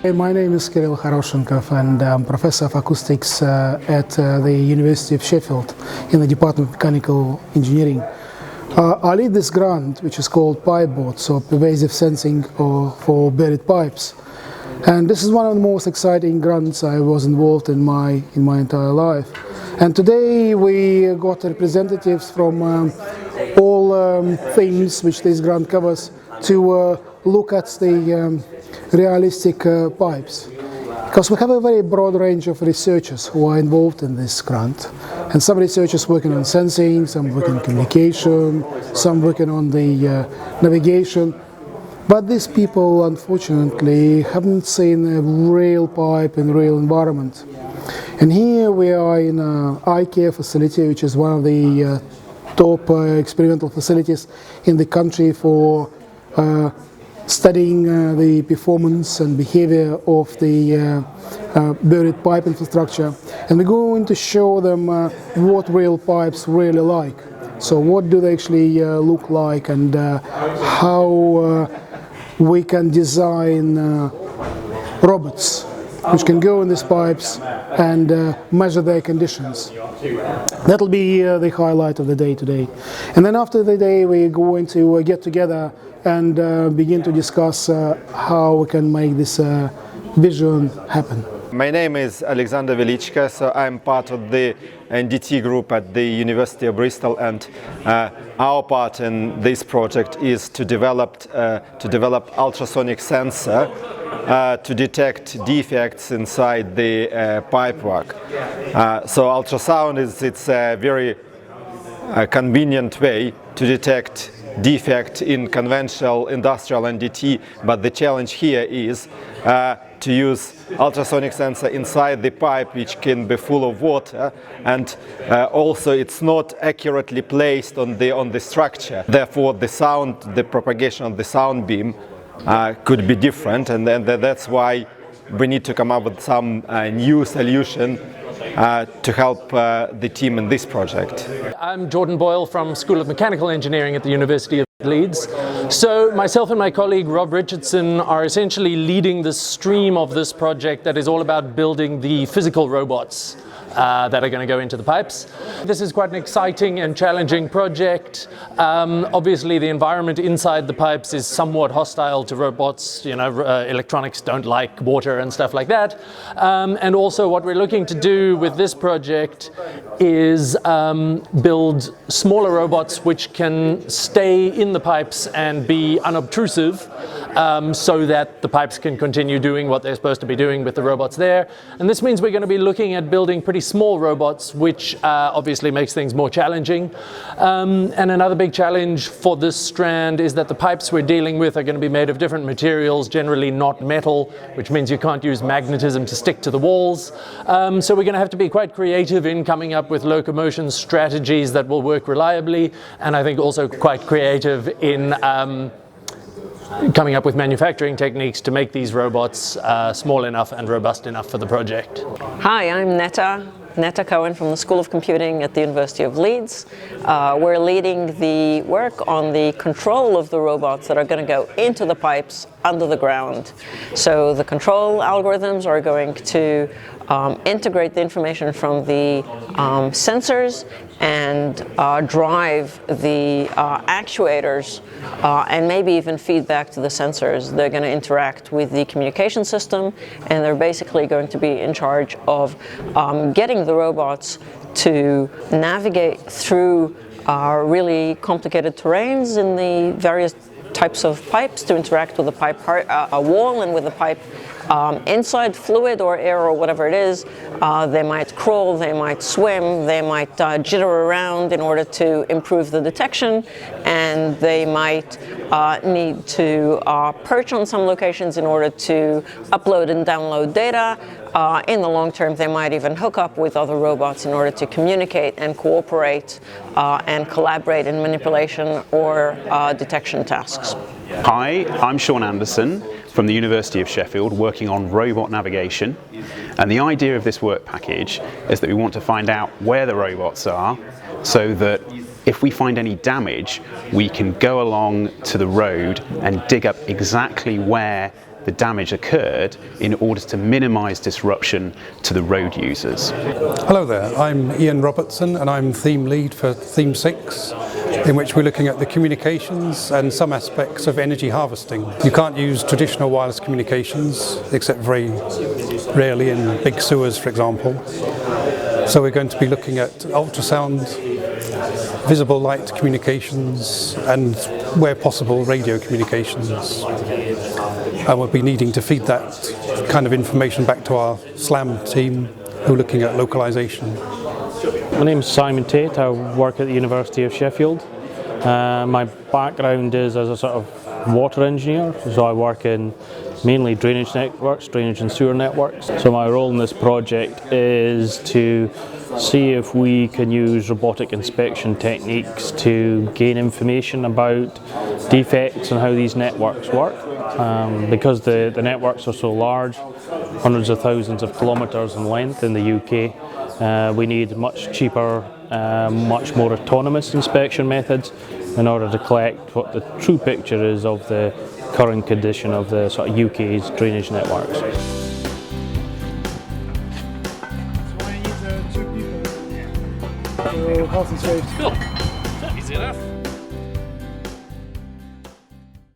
Hey, my name is Kirill Haroshenkov and I'm Professor of Acoustics at the University of Sheffield in the Department of Mechanical Engineering. I lead this grant which is called Pipebots, or Pervasive Sensing for Buried Pipes. And this is one of the most exciting grants I was involved in my entire life. And today we got representatives from all themes which this grant covers to look at the realistic pipes. Because we have a very broad range of researchers who are involved in this grant. And some researchers working on sensing, some working on communication, some working on the navigation. But these people, unfortunately, haven't seen a real pipe in a real environment. And here we are in an ICAIR facility, which is one of the top experimental facilities in the country for studying the performance and behavior of the buried pipe infrastructure. And we're going to show them what real pipes really like. So what do they actually look like, and how we can design robots which can go in these pipes and measure their conditions. That'll be the highlight of the day today. And then after the day we're going to get together and begin to discuss how we can make this vision happen. My name is Alexander Velichka, so I'm part of the NDT group at the University of Bristol, and our part in this project is to develop ultrasonic sensor to detect defects inside the pipework. So ultrasound it's a very convenient way to detect defect in conventional industrial NDT, but the challenge here is to use ultrasonic sensor inside the pipe, which can be full of water, and also it's not accurately placed on the structure. Therefore, the propagation of the sound beam could be different, and then that's why we need to come up with some new solution to help the team in this project. I'm Jordan Boyle from School of Mechanical Engineering at the University of Leeds. So myself and my colleague Rob Richardson are essentially leading the stream of this project that is all about building the physical robots that are going to go into the pipes. This is quite an exciting and challenging project. Obviously the environment inside the pipes is somewhat hostile to robots. You know, electronics don't like water and stuff like that. And also what we're looking to do with this project is build smaller robots which can stay in the pipes and be unobtrusive, so that the pipes can continue doing what they're supposed to be doing with the robots there. And this means we're going to be looking at building pretty small robots, which obviously makes things more challenging. And another big challenge for this strand is that the pipes we're dealing with are going to be made of different materials, generally not metal, which means you can't use magnetism to stick to the walls. So we're going to have to be quite creative in coming up with locomotion strategies that will work reliably, and I think also quite creative in coming up with manufacturing techniques to make these robots small enough and robust enough for the project. Hi, I'm Netta Cohen from the School of Computing at the University of Leeds. We're leading the work on the control of the robots that are going to go into the pipes under the ground. So the control algorithms are going to integrate the information from the sensors and drive the actuators and maybe even feedback to the sensors. They're going to interact with the communication system, and they're basically going to be in charge of getting the robots to navigate through really complicated terrains in the various types of pipes, to interact with the pipe wall and with the pipe inside fluid or air or whatever it is. They might crawl, they might swim, they might jitter around in order to improve the detection, and they might need to perch on some locations in order to upload and download data. In the long term, they might even hook up with other robots in order to communicate and cooperate and collaborate in manipulation or detection tasks. Hi, I'm Sean Anderson from the University of Sheffield, working on robot navigation. And the idea of this work package is that we want to find out where the robots are, so that if we find any damage, we can go along to the road and dig up exactly where the damage occurred in order to minimise disruption to the road users. Hello there, I'm Ian Robertson and I'm theme lead for Theme 6, in which we're looking at the communications and some aspects of energy harvesting. You can't use traditional wireless communications except very rarely in big sewers, for example. So we're going to be looking at ultrasound, visible light communications and, where possible, radio communications. And we'll be needing to feed that kind of information back to our SLAM team who are looking at localization. My name is Simon Tate. I work at the University of Sheffield. My background is as a sort of water engineer, so I work in mainly drainage networks, drainage and sewer networks. So my role in this project is to see if we can use robotic inspection techniques to gain information about defects and how these networks work. Because the networks are so large, hundreds of thousands of kilometres in length in the UK, we need much cheaper, much more autonomous inspection methods in order to collect what the true picture is of the current condition of the sort of UK's drainage networks. Health and safety. Cool.